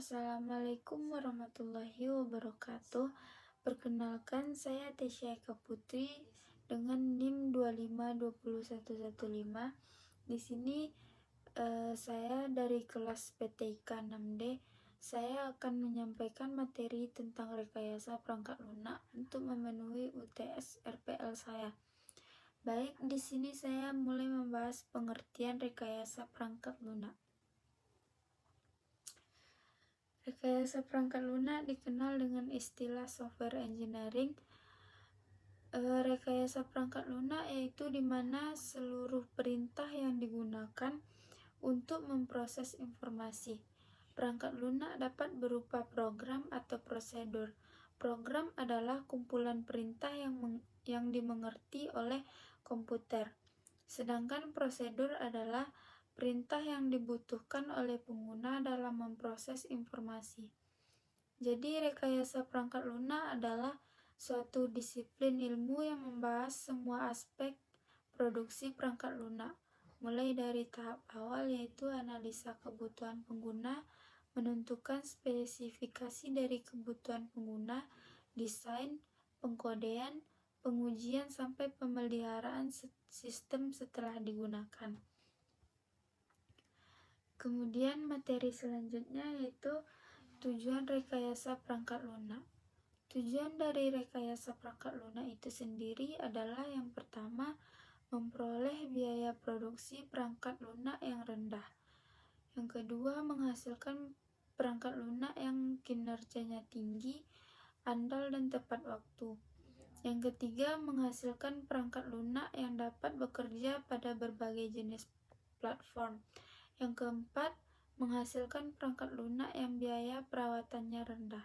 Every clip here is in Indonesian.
Assalamualaikum warahmatullahi wabarakatuh. Perkenalkan, saya Tesya Eka Putri dengan NIM 2520115. Di sini saya dari kelas PTIK 6D. Saya akan menyampaikan materi tentang rekayasa perangkat lunak untuk memenuhi UTS RPL saya. Baik, di sini saya mulai membahas pengertian rekayasa perangkat lunak. Rekayasa perangkat lunak dikenal dengan istilah software engineering. Rekayasa perangkat lunak yaitu di mana seluruh perintah yang digunakan untuk memproses informasi. Perangkat lunak dapat berupa program atau prosedur. Program adalah kumpulan perintah yang dimengerti oleh komputer. Sedangkan prosedur adalah perintah yang dibutuhkan oleh pengguna dalam memproses informasi. Jadi, rekayasa perangkat lunak adalah suatu disiplin ilmu yang membahas semua aspek produksi perangkat lunak, mulai dari tahap awal yaitu analisa kebutuhan pengguna, menentukan spesifikasi dari kebutuhan pengguna, desain, pengkodean, pengujian sampai pemeliharaan sistem setelah digunakan. Kemudian materi selanjutnya yaitu tujuan rekayasa perangkat lunak. Tujuan dari rekayasa perangkat lunak itu sendiri adalah yang pertama, memperoleh biaya produksi perangkat lunak yang rendah. Yang kedua, menghasilkan perangkat lunak yang kinerjanya tinggi, andal dan tepat waktu. Yang ketiga, menghasilkan perangkat lunak yang dapat bekerja pada berbagai jenis platform. Yang keempat, menghasilkan perangkat lunak yang biaya perawatannya rendah.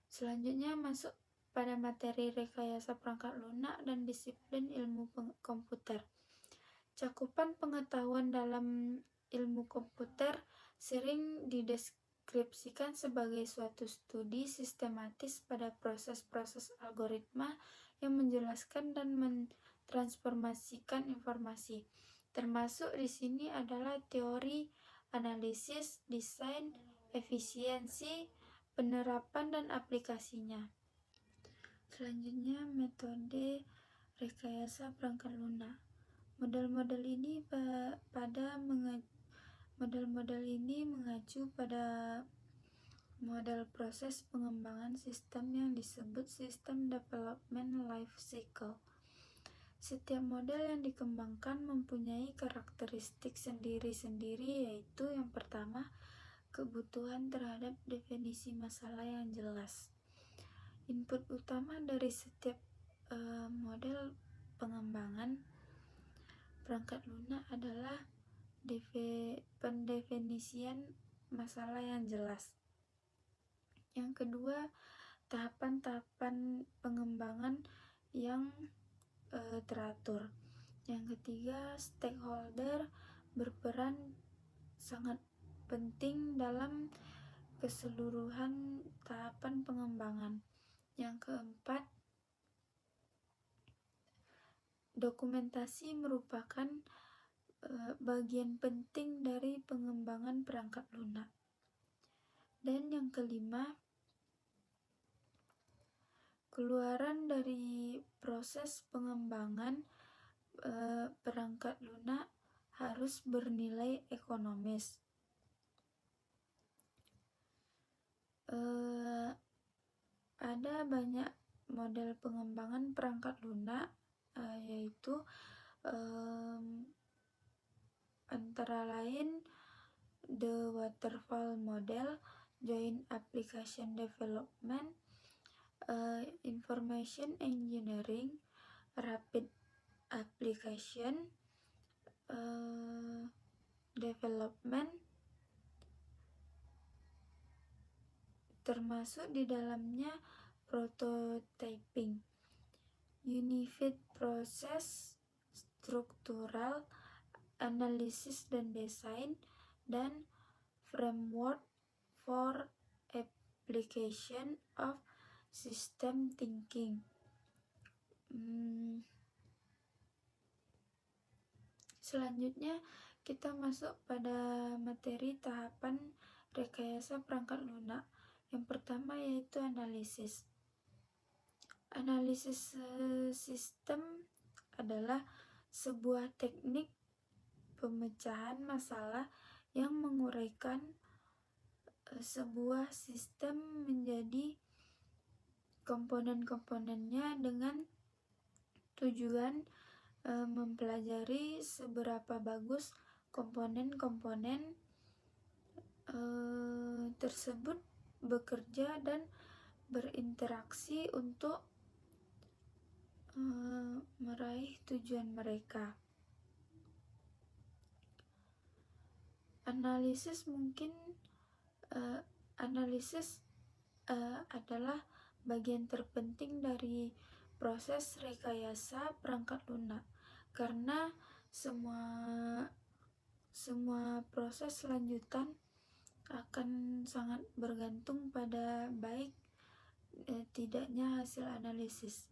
Selanjutnya masuk pada materi rekayasa perangkat lunak dan disiplin ilmu komputer. Cakupan pengetahuan dalam ilmu komputer sering dideskripsikan sebagai suatu studi sistematis pada proses-proses algoritma yang menjelaskan dan mentransformasikan informasi. Termasuk di sini adalah teori, analisis, desain, efisiensi, penerapan dan aplikasinya. Selanjutnya, metode rekayasa perangkat lunak. Model-model ini mengacu pada model proses pengembangan sistem yang disebut System Development Life Cycle. Setiap model yang dikembangkan mempunyai karakteristik sendiri-sendiri, yaitu yang pertama, kebutuhan terhadap definisi masalah yang jelas. Input utama dari setiap model pengembangan perangkat lunak adalah pendefinisian masalah yang jelas. Yang kedua, tahapan-tahapan pengembangan yang teratur. Yang ketiga, stakeholder berperan sangat penting dalam keseluruhan tahapan pengembangan. Yang keempat, dokumentasi merupakan bagian penting dari pengembangan perangkat lunak. Dan yang kelima, keluaran dari proses pengembangan perangkat lunak harus bernilai ekonomis. Ada banyak model pengembangan perangkat lunak, yaitu antara lain the waterfall model, joint application development, information engineering, rapid application development, termasuk di dalamnya prototyping, unified process, struktural, analisis dan desain, dan framework for application of system thinking. Selanjutnya kita masuk pada materi tahapan rekayasa perangkat lunak. Yang pertama yaitu analisis. Analisis sistem adalah sebuah teknik pemecahan masalah yang menguraikan sebuah sistem menjadi komponen-komponennya dengan tujuan mempelajari seberapa bagus komponen-komponen tersebut bekerja dan berinteraksi untuk meraih tujuan mereka. Analisis adalah bagian terpenting dari proses rekayasa perangkat lunak, karena semua proses lanjutan akan sangat bergantung pada baik tidaknya hasil analisis.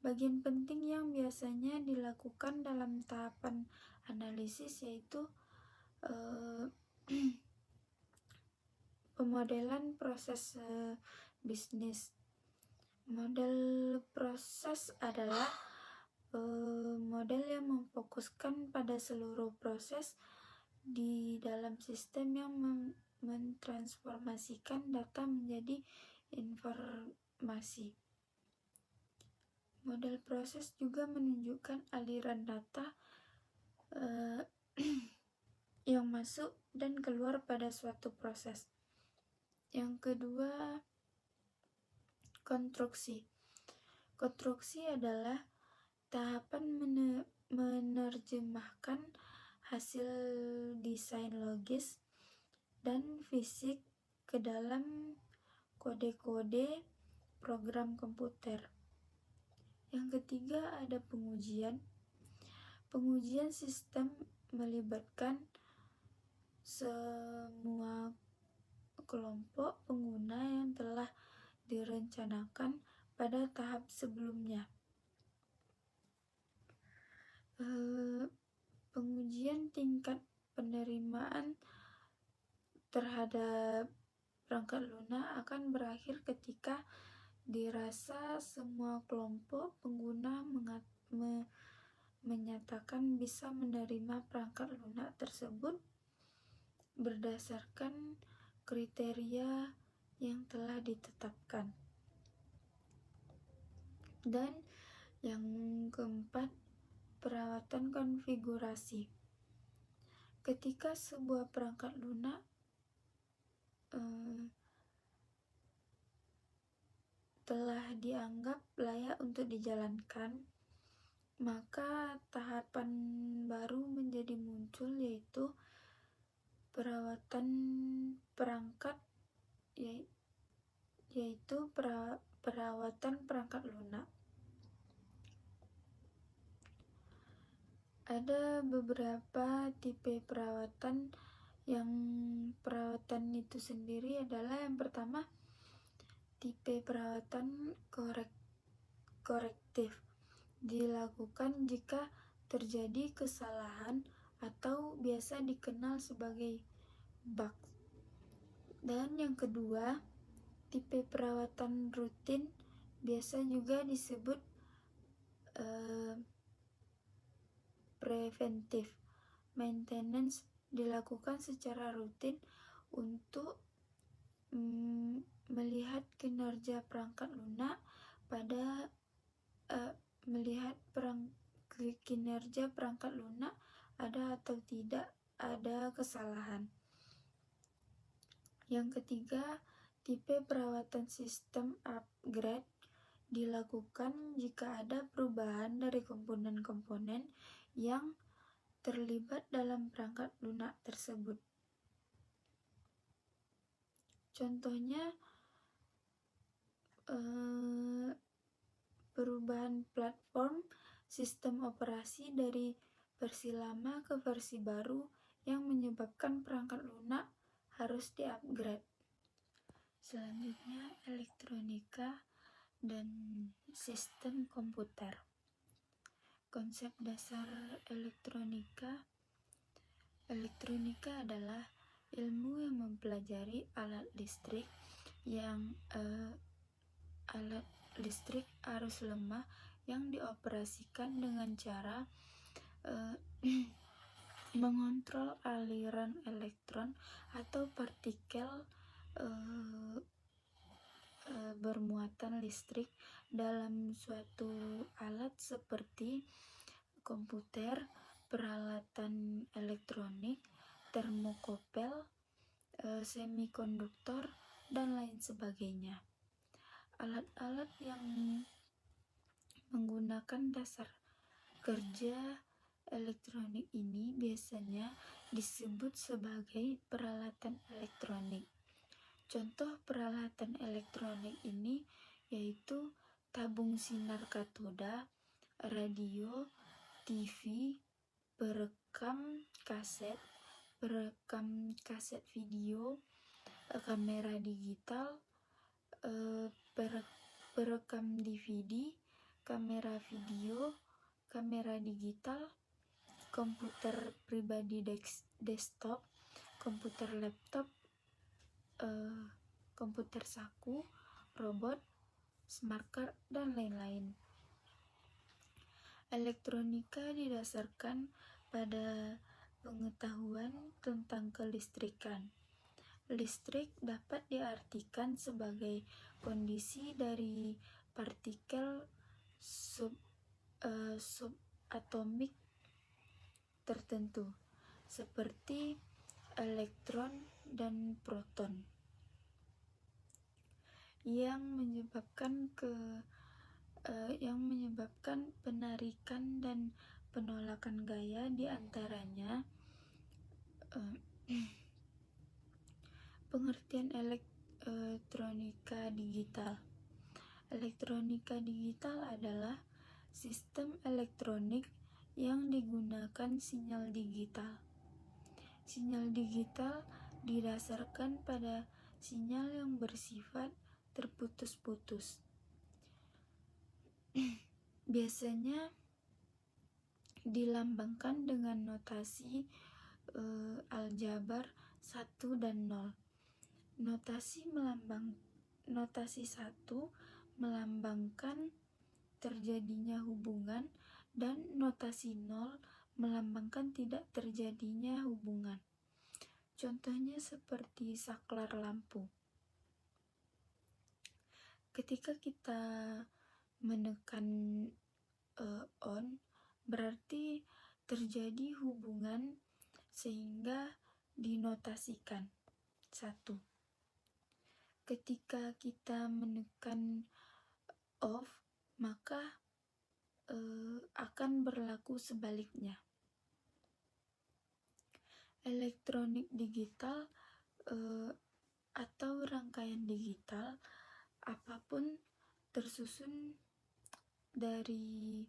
Bagian penting yang biasanya dilakukan dalam tahapan analisis yaitu pemodelan proses bisnis. Model proses adalah model yang memfokuskan pada seluruh proses di dalam sistem yang mentransformasikan data menjadi informasi. Model proses juga menunjukkan aliran data yang masuk dan keluar pada suatu proses. Yang kedua, konstruksi. Konstruksi adalah tahapan menerjemahkan hasil desain logis dan fisik ke dalam kode-kode program komputer. Yang ketiga ada pengujian. Pengujian sistem melibatkan semua kelompok pengguna yang telah direncanakan pada tahap sebelumnya. Pengujian tingkat penerimaan terhadap perangkat lunak akan berakhir ketika dirasa semua kelompok pengguna menyatakan bisa menerima perangkat lunak tersebut berdasarkan kriteria yang telah ditetapkan. Dan yang keempat, perawatan konfigurasi. Ketika sebuah perangkat lunak telah dianggap layak untuk dijalankan, maka tahapan baru menjadi muncul, yaitu perawatan perangkat perawatan perangkat lunak. Ada beberapa tipe perawatan. Yang perawatan itu sendiri adalah yang pertama, tipe perawatan korektif. Dilakukan jika terjadi kesalahan atau biasa dikenal sebagai bug. Dan yang kedua, tipe perawatan rutin, biasa juga disebut preventive maintenance, dilakukan secara rutin untuk melihat kinerja perangkat lunak kinerja perangkat lunak ada atau tidak ada kesalahan. Yang ketiga, tipe perawatan sistem upgrade, dilakukan jika ada perubahan dari komponen-komponen yang terlibat dalam perangkat lunak tersebut. Contohnya, perubahan platform sistem operasi dari versi lama ke versi baru yang menyebabkan perangkat lunak harus di-upgrade. Selanjutnya, elektronika dan sistem komputer. Konsep dasar elektronika adalah ilmu yang mempelajari alat listrik arus lemah yang dioperasikan dengan cara mengontrol aliran elektron atau partikel bermuatan listrik dalam suatu alat seperti komputer, peralatan elektronik, termokopel, semikonduktor, dan lain sebagainya. Alat-alat yang menggunakan dasar kerja elektronik ini biasanya disebut sebagai peralatan elektronik. Contoh peralatan elektronik ini yaitu tabung sinar katoda, radio, TV, perekam kaset video, kamera digital, perekam DVD, kamera video, kamera digital, komputer pribadi desktop, komputer laptop, komputer saku, robot, smart card, dan lain-lain. Elektronika didasarkan pada pengetahuan tentang kelistrikan. Listrik dapat diartikan sebagai kondisi dari partikel subatomik tertentu, seperti elektron dan proton, yang menyebabkan penarikan dan penolakan gaya di antaranya. Pengertian elektronika digital. Elektronika digital adalah sistem elektronik yang digunakan sinyal digital. Sinyal digital didasarkan pada sinyal yang bersifat terputus-putus. Biasanya dilambangkan dengan notasi aljabar 1 dan 0. Notasi 1 melambangkan terjadinya hubungan dan notasi 0 melambangkan tidak terjadinya hubungan. Contohnya seperti saklar lampu. Ketika kita menekan on, berarti terjadi hubungan sehingga dinotasikan 1. Ketika kita menekan off, maka akan berlaku sebaliknya. Elektronik digital atau rangkaian digital apapun tersusun dari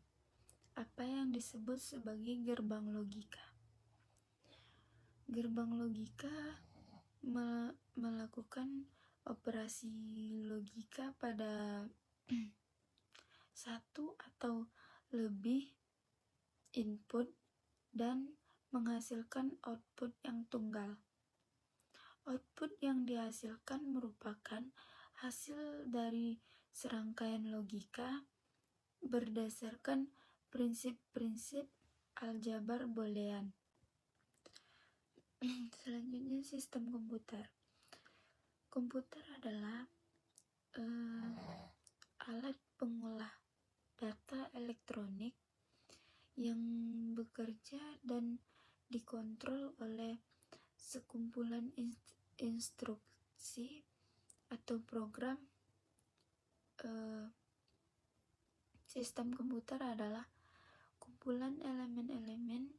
apa yang disebut sebagai gerbang logika. Gerbang logika melakukan operasi logika pada satu atau lebih input dan menghasilkan output yang tunggal. Output yang dihasilkan merupakan hasil dari serangkaian logika berdasarkan prinsip-prinsip aljabar boolean. Selanjutnya, sistem komputer. Komputer adalah alat pengolah data elektronik yang bekerja dan dikontrol oleh sekumpulan instruksi atau program. Sistem komputer adalah kumpulan elemen-elemen,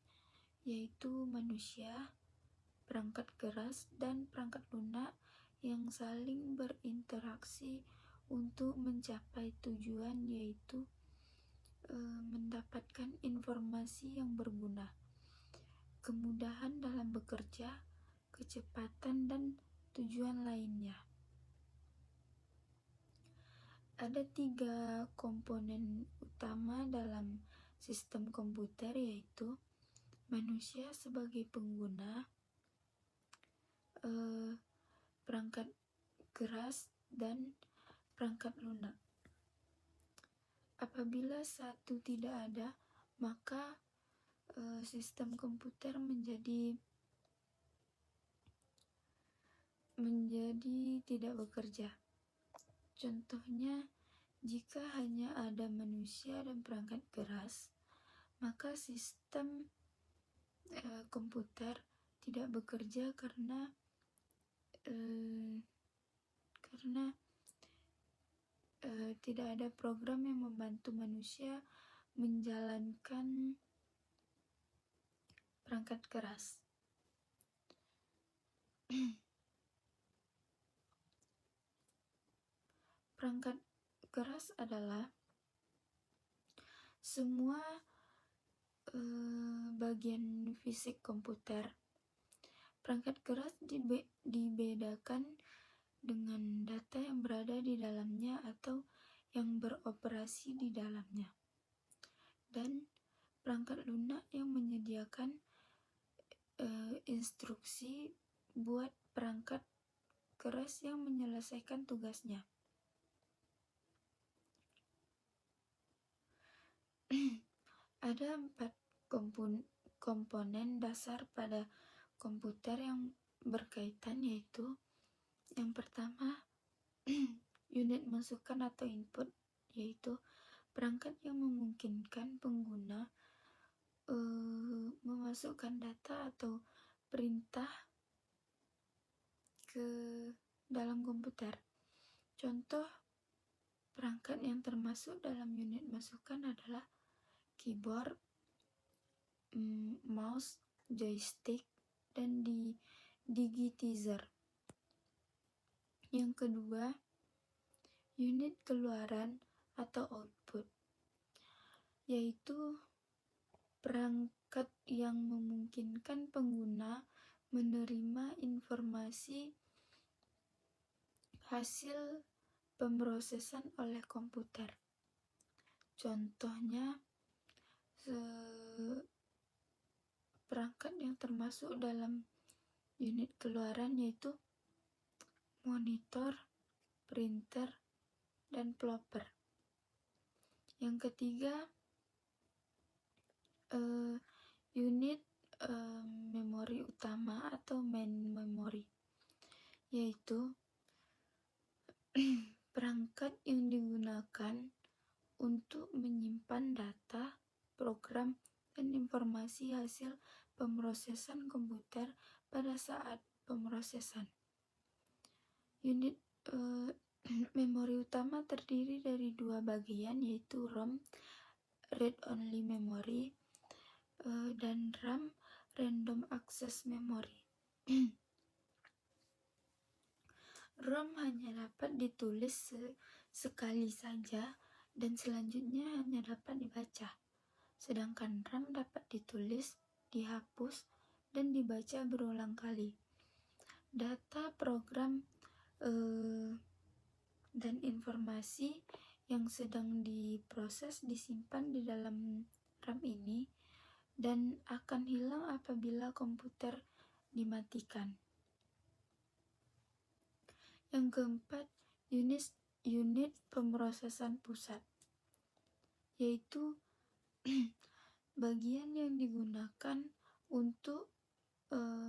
yaitu manusia, perangkat keras, dan perangkat lunak yang saling berinteraksi untuk mencapai tujuan, yaitu mendapatkan informasi yang berguna, kemudahan dalam bekerja, kecepatan, dan tujuan lainnya. Ada 3 komponen utama dalam sistem komputer, yaitu manusia sebagai pengguna, perangkat keras dan perangkat lunak. Apabila satu tidak ada, maka sistem komputer menjadi tidak bekerja. Contohnya, jika hanya ada manusia dan perangkat keras, maka sistem komputer tidak bekerja karena tidak ada program yang membantu manusia menjalankan perangkat keras. Perangkat keras adalah semua bagian fisik komputer. Perangkat keras dibedakan dengan data yang berada di dalamnya atau yang beroperasi di dalamnya. Dan perangkat lunak yang menyediakan instruksi buat perangkat keras yang menyelesaikan tugasnya. Ada 4 komponen dasar pada komputer yang berkaitan, yaitu yang pertama unit masukan atau input, yaitu perangkat yang memungkinkan pengguna memasukkan data atau perintah ke dalam komputer. Contoh perangkat yang termasuk dalam unit masukan adalah keyboard, mouse, joystick, dan digitizer. Yang kedua, unit keluaran atau output, yaitu perangkat yang memungkinkan pengguna menerima informasi hasil pemrosesan oleh komputer. Contohnya, perangkat yang termasuk dalam unit keluaran yaitu monitor, printer, dan plotter. Yang ketiga, unit memori utama atau main memory, yaitu perangkat yang digunakan untuk menyimpan data, program, dan informasi hasil pemrosesan komputer pada saat pemrosesan. Unit memori utama terdiri dari 2 bagian, yaitu ROM, Read Only Memory, dan RAM, Random Access Memory. ROM hanya dapat ditulis sekali saja dan selanjutnya hanya dapat dibaca. Sedangkan RAM dapat ditulis, dihapus, dan dibaca berulang kali. Data, program, dan informasi yang sedang diproses disimpan di dalam RAM ini dan akan hilang apabila komputer dimatikan. Yang keempat, unit pemrosesan pusat, yaitu bagian yang digunakan untuk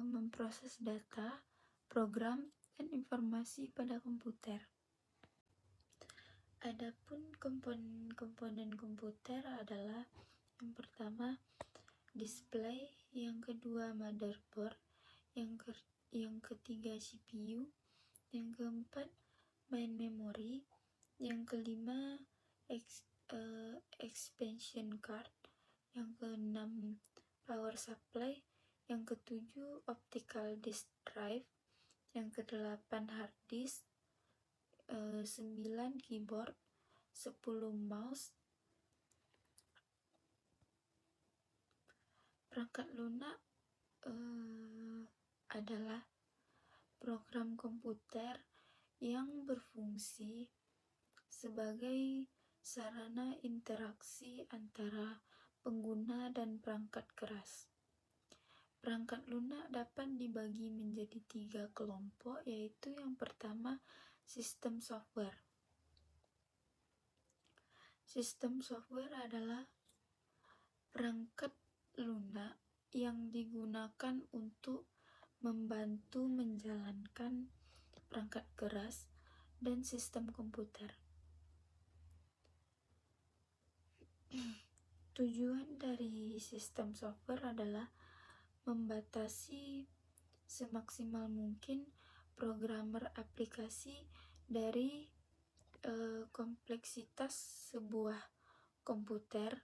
memproses data, program, dan informasi pada komputer. Adapun komponen komputer adalah yang pertama display, yang kedua motherboard, yang ketiga CPU, yang keempat main memory, yang kelima expansion card, yang keenam power supply, yang ketujuh optical disk drive, yang kedelapan hard disk, 9 keyboard, 10 mouse. Perangkat lunak adalah program komputer yang berfungsi sebagai sarana interaksi antara pengguna dan perangkat keras. Perangkat lunak dapat dibagi menjadi 3 kelompok, yaitu yang pertama, sistem software. Sistem software adalah perangkat lunak yang digunakan untuk membantu menjalankan perangkat keras dan sistem komputer. Tujuan dari sistem software adalah membatasi semaksimal mungkin programmer aplikasi dari kompleksitas sebuah komputer,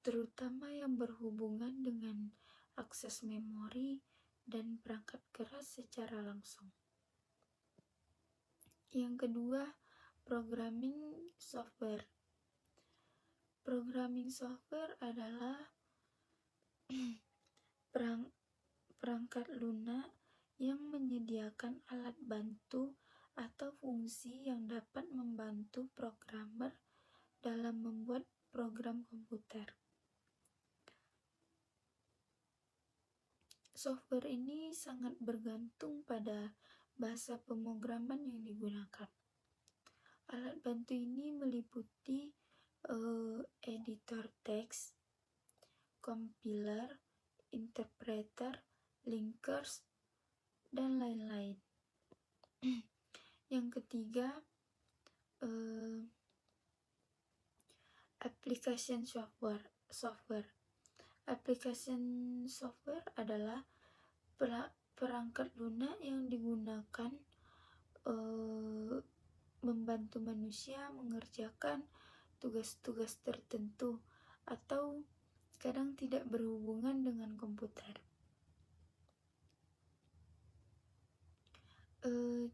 terutama yang berhubungan dengan akses memori dan perangkat keras secara langsung. Yang kedua, programming software. Programming software adalah perangkat lunak yang menyediakan alat bantu atau fungsi yang dapat membantu programmer dalam membuat program komputer. Software ini sangat bergantung pada bahasa pemrograman yang digunakan. Alat bantu ini meliputi editor teks, compiler, interpreter, linkers, dan lain-lain. Yang ketiga, application software. Application software adalah perangkat lunak yang digunakan membantu manusia mengerjakan tugas-tugas tertentu atau kadang tidak berhubungan dengan komputer.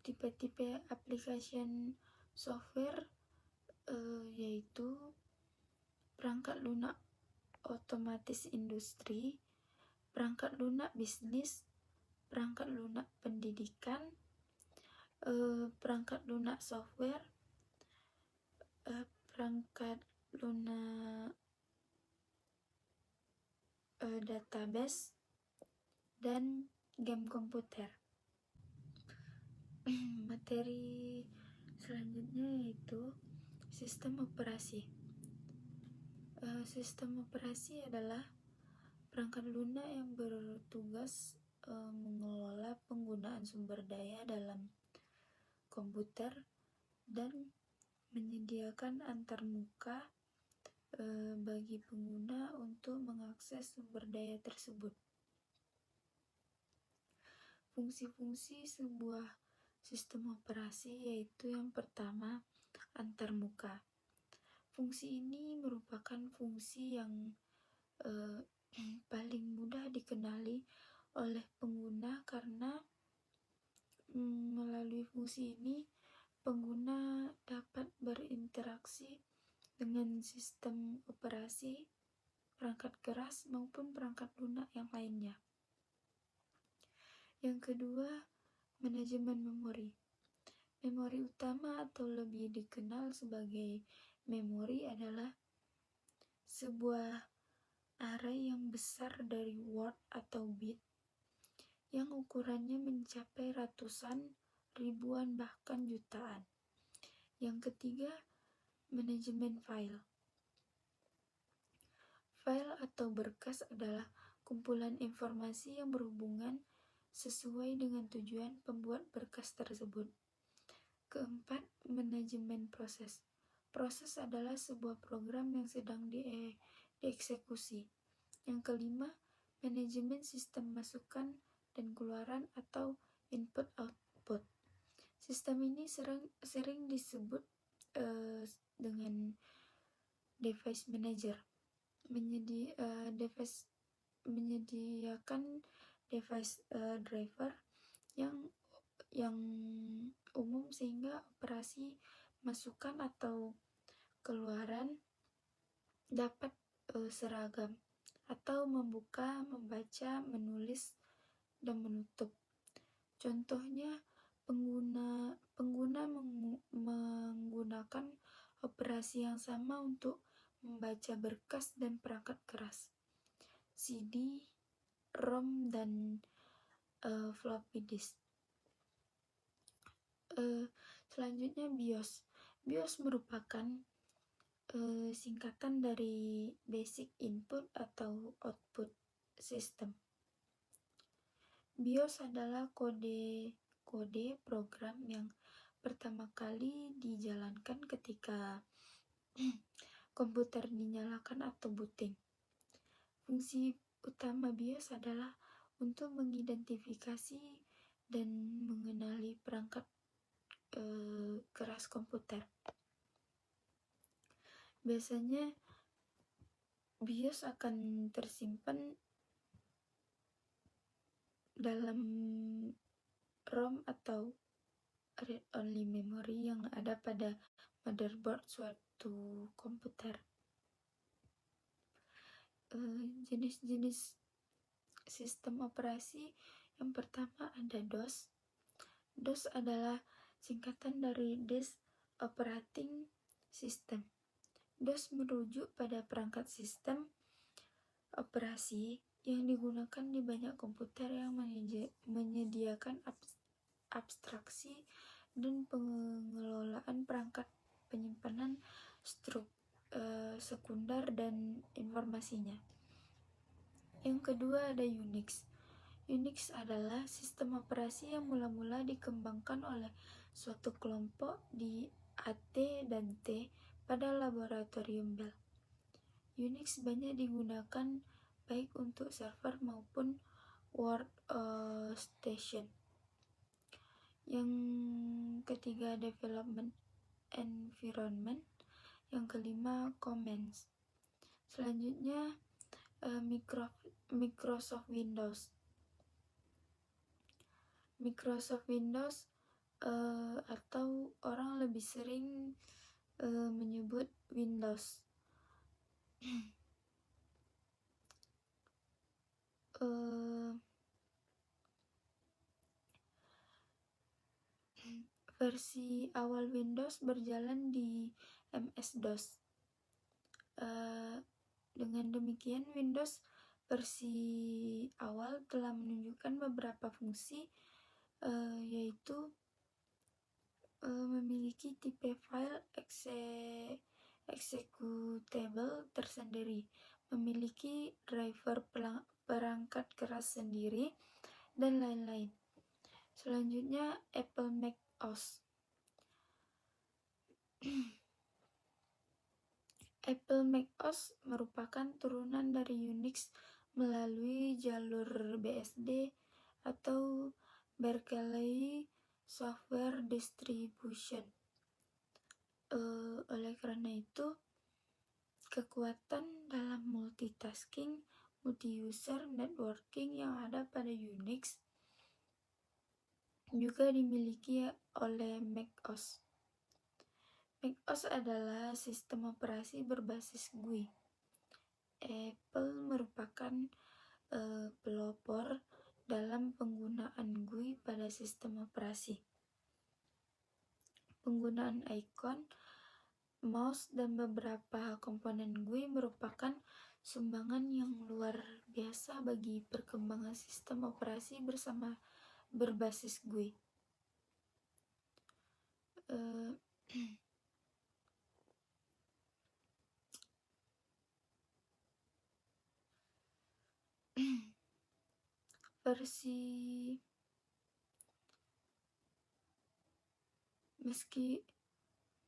Tipe-tipe application software yaitu perangkat lunak otomatis industri, perangkat lunak bisnis, perangkat lunak pendidikan, perangkat lunak software, perangkat lunak database, dan game komputer. Materi selanjutnya yaitu sistem operasi. Sistem operasi adalah perangkat lunak yang bertugas mengelola penggunaan sumber daya dalam komputer dan menyediakan antarmuka bagi pengguna untuk mengakses sumber daya tersebut. Fungsi-fungsi sebuah sistem operasi yaitu yang pertama, antarmuka. Fungsi ini merupakan fungsi yang paling mudah dikenali oleh pengguna karena melalui fungsi ini pengguna dapat berinteraksi dengan sistem operasi, perangkat keras maupun perangkat lunak yang lainnya. Yang kedua, manajemen memori. Memori utama atau lebih dikenal sebagai memori adalah sebuah array yang besar dari word atau bit yang ukurannya mencapai ratusan, ribuan, bahkan jutaan. Yang ketiga, manajemen file. File atau berkas adalah kumpulan informasi yang berhubungan sesuai dengan tujuan pembuat berkas tersebut. Keempat, manajemen proses. Proses adalah sebuah program yang sedang dieksekusi. Yang kelima, manajemen sistem masukan dan keluaran atau input-output. Sistem ini sering disebut dengan device manager. Menyediakan device driver yang umum sehingga operasi masukan atau keluaran dapat seragam atau membuka, membaca, menulis, dan menutup. Contohnya, pengguna menggunakan operasi yang sama untuk membaca berkas dan perangkat keras, CD, ROM dan floppy disk. Selanjutnya BIOS. BIOS merupakan singkatan dari Basic Input atau Output System. BIOS adalah kode program yang pertama kali dijalankan ketika komputer dinyalakan atau booting. Fungsi utama BIOS adalah untuk mengidentifikasi dan mengenali perangkat keras komputer. Biasanya BIOS akan tersimpan dalam ROM atau read-only memory yang ada pada motherboard suatu komputer. Jenis-jenis sistem operasi yang pertama ada DOS. DOS adalah singkatan dari Disk Operating System. DOS merujuk pada perangkat sistem operasi yang digunakan di banyak komputer yang menyediakan abstraksi dan pengelolaan perangkat penyimpanan sekunder dan informasinya. Yang kedua ada Unix. Unix adalah sistem operasi yang mula-mula dikembangkan oleh suatu kelompok di AT dan T pada laboratorium Bell. Unix banyak digunakan baik untuk server maupun workstation. Yang ketiga development environment. Yang kelima commands. Selanjutnya Microsoft Windows. Microsoft Windows atau orang lebih sering menyebut Windows. Versi awal Windows berjalan di MS-DOS. Dengan demikian, Windows versi awal telah menunjukkan beberapa fungsi, yaitu memiliki tipe file executable tersendiri, memiliki driver perangkat keras sendiri, dan lain-lain. Selanjutnya, Apple Mac OS. Apple Mac OS merupakan turunan dari Unix melalui jalur BSD atau Berkeley Software Distribution. Oleh karena itu, kekuatan dalam multitasking, multi-user networking yang ada pada Unix juga dimiliki oleh Mac OS. Mac OS adalah sistem operasi berbasis GUI. Apple merupakan pelopor dalam penggunaan GUI pada sistem operasi. Penggunaan icon, mouse, dan beberapa komponen GUI merupakan sumbangan yang luar biasa bagi perkembangan sistem operasi berbasis GUI.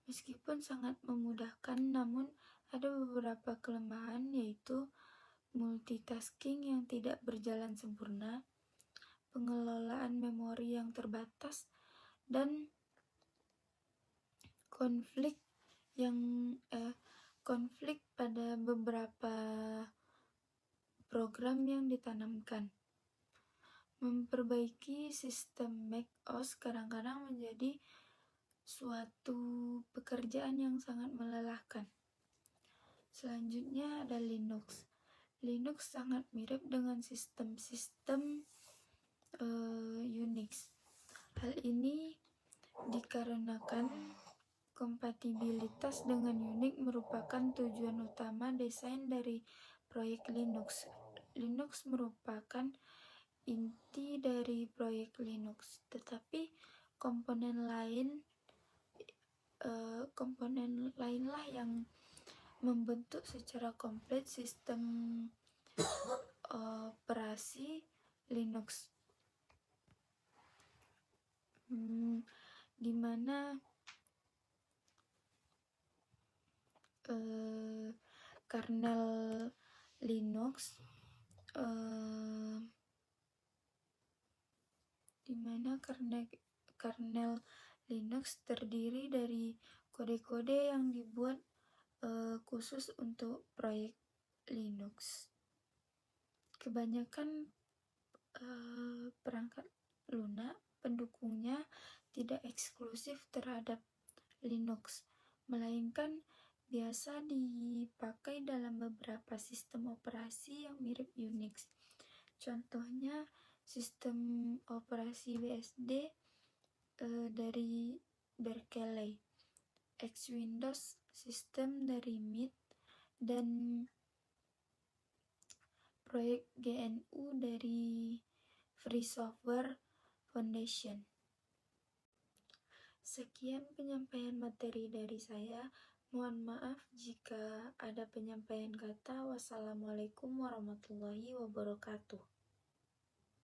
Meskipun sangat memudahkan, namun ada beberapa kelemahan, yaitu multitasking yang tidak berjalan sempurna, pengelolaan memori yang terbatas, dan konflik pada beberapa program yang ditanamkan. Memperbaiki sistem Mac OS kadang-kadang menjadi suatu pekerjaan yang sangat melelahkan. Selanjutnya ada Linux. Linux sangat mirip dengan sistem-sistem Unix. Hal ini dikarenakan kompatibilitas dengan Unix merupakan tujuan utama desain dari proyek Linux. Linux merupakan inti dari proyek Linux, tetapi komponen lainlah yang membentuk secara komplit sistem operasi Linux, di mana kernel Linux kernel Linux terdiri dari kode-kode yang dibuat khusus untuk proyek Linux. Kebanyakan perangkat lunak pendukungnya tidak eksklusif terhadap Linux, melainkan biasa dipakai dalam beberapa sistem operasi yang mirip Unix. Contohnya sistem operasi BSD dari Berkeley, X-Windows sistem dari MIT, dan proyek GNU dari Free Software Foundation. Sekian penyampaian materi dari saya. Mohon maaf jika ada penyampaian kata. Wassalamualaikum warahmatullahi wabarakatuh.